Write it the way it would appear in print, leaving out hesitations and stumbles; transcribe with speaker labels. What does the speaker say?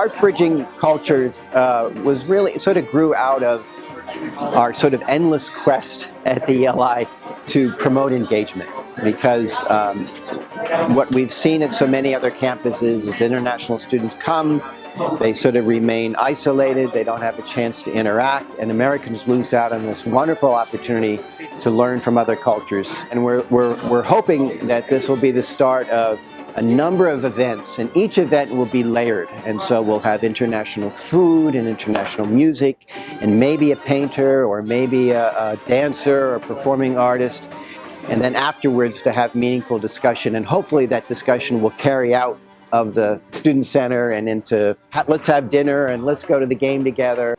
Speaker 1: Art Bridging Cultures was really sort of grew out of our sort of endless quest at the ELI to promote engagement, because what we've seen at so many other campuses is international students come, they sort of remain isolated, they don't have a chance to interact, and Americans lose out on this wonderful opportunity to learn from other cultures. And we're hoping that this will be the start of a number of events, and each event will be layered. And so we'll have international food and international music, and maybe a painter, or maybe a dancer or performing artist. And then afterwards to have meaningful discussion, and hopefully that discussion will carry out of the student center and into let's have dinner and let's go to the game together.